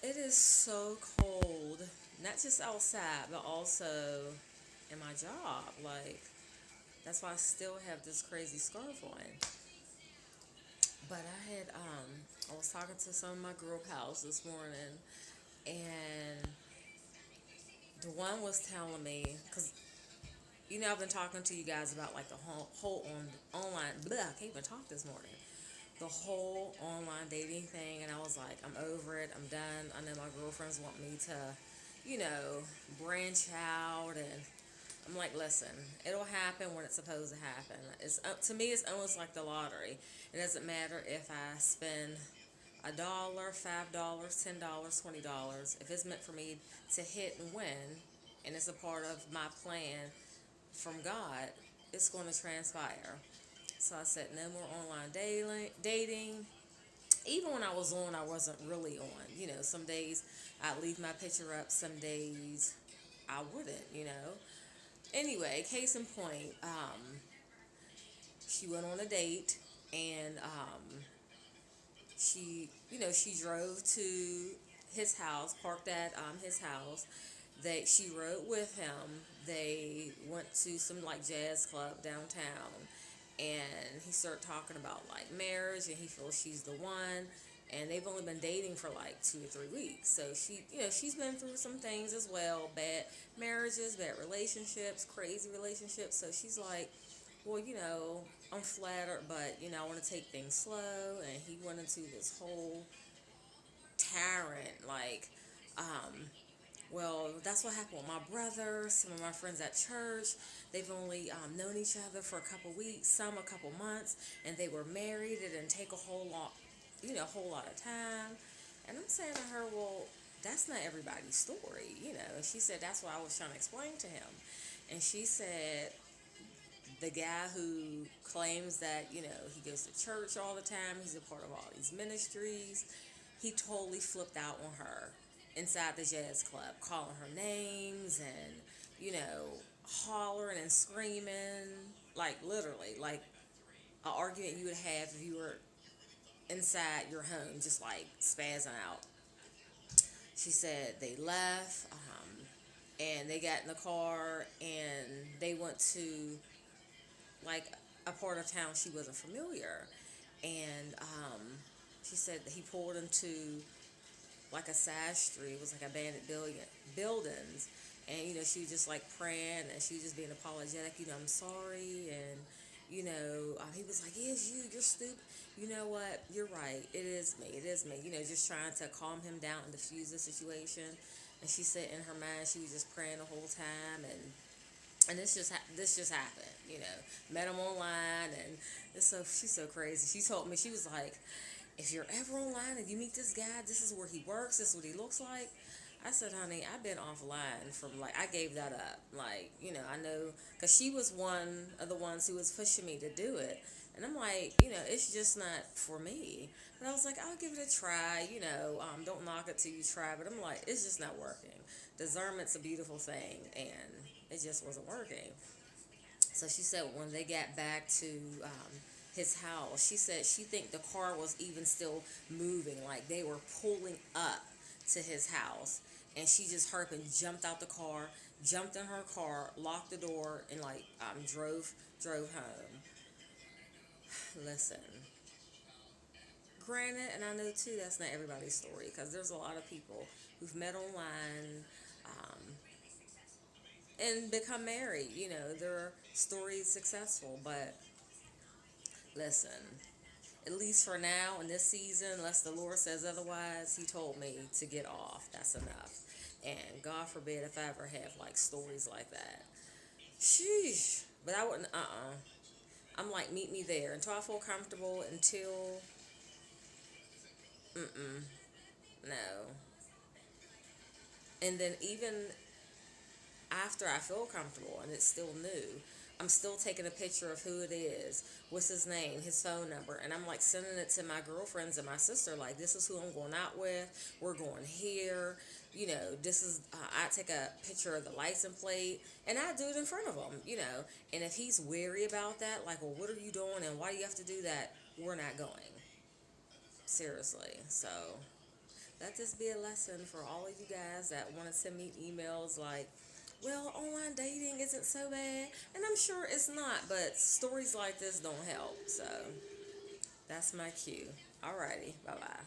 It is so cold, not just outside, but also in my job. Like, that's why I still have this crazy scarf on. But I was talking to some of my girl pals this morning, and the one was telling me, because, I've been talking to you guys about like the whole online, blah, I can't even talk this morning. The whole online dating thing, and I was like, I'm over it. I'm done. I know my girlfriends want me to, branch out, and I'm like, listen, it'll happen when it's supposed to happen. It's to me, it's almost like the lottery. It doesn't matter if I spend $1, $5, $10, $20. If it's meant for me to hit and win, and it's a part of my plan from God, it's going to transpire. So I said, no more online dating. Even when I was on, I wasn't really on. Some days I'd leave my picture up, some days I wouldn't. Anyway, case in point, she went on a date, and she drove to his house, parked at his house. She rode with him. They went to some like jazz club downtown, and he started talking about like marriage, and he feels she's the one. And they've only been dating for like 2 or 3 weeks, so she's been through some things as well, bad marriages, bad relationships, crazy relationships. So she's like, well, I'm flattered, but I want to take things slow. And he went into this whole tyrant, like, um, well, that's what happened with my brother. Some of my friends at church, they've only known each other for a couple weeks, some a couple months, and they were married. It didn't take a whole lot of time. And I'm saying to her, well, that's not everybody's story. And she said that's what I was trying to explain to him. And she said the guy who claims that he goes to church all the time, he's a part of all these ministries, he totally flipped out on her inside the jazz club, calling her names and hollering and screaming, like literally like an argument you would have if you were inside your home, just like spazzing out. She said they left, and they got in the car, and they went to like a part of town she wasn't familiar. And she said that he pulled into like a side street. It was like abandoned buildings. And, she was just like praying, and she was just being apologetic. I'm sorry. And, he was like, yeah, it's you. You're stupid. You know what? You're right. It is me. It is me. Just trying to calm him down and diffuse the situation. And she said in her mind, she was just praying the whole time. And this just happened. Met him online, and she's so crazy. She told me, she was like, if you're ever online and you meet this guy, this is where he works, this is what he looks like. I said, honey, I've been offline from like, I gave that up. Like, I know, because she was one of the ones who was pushing me to do it. And I'm like, it's just not for me. But I was like, I'll give it a try, don't knock it till you try. But I'm like, it's just not working. Discernment's a beautiful thing, and it just wasn't working. So she said when they got back to his house, she said she think the car was even still moving, like they were pulling up to his house, and she just hurt and jumped out the car, jumped in her car, locked the door, and like drove home. Listen, granted, and I know too that's not everybody's story, because there's a lot of people who've met online, um, and become married. Their story is successful, but listen, at least for now in this season, unless the Lord says otherwise, He told me to get off. That's enough. And God forbid if I ever have like stories like that. Sheesh. But I wouldn't, I'm like, meet me there until I feel comfortable, until, mm-mm, no. And then even after I feel comfortable and it's still new, I'm still taking a picture of who it is, what's his name, his phone number, and I'm like sending it to my girlfriends and my sister. Like, this is who I'm going out with. We're going here. This is. I take a picture of the license plate, and I do it in front of him. And if he's wary about that, like, well, what are you doing, and why do you have to do that? We're not going. Seriously. So let this be a lesson for all of you guys that want to send me emails like, well, online dating isn't so bad. And I'm sure it's not, but stories like this don't help. So that's my cue. Alrighty, bye bye.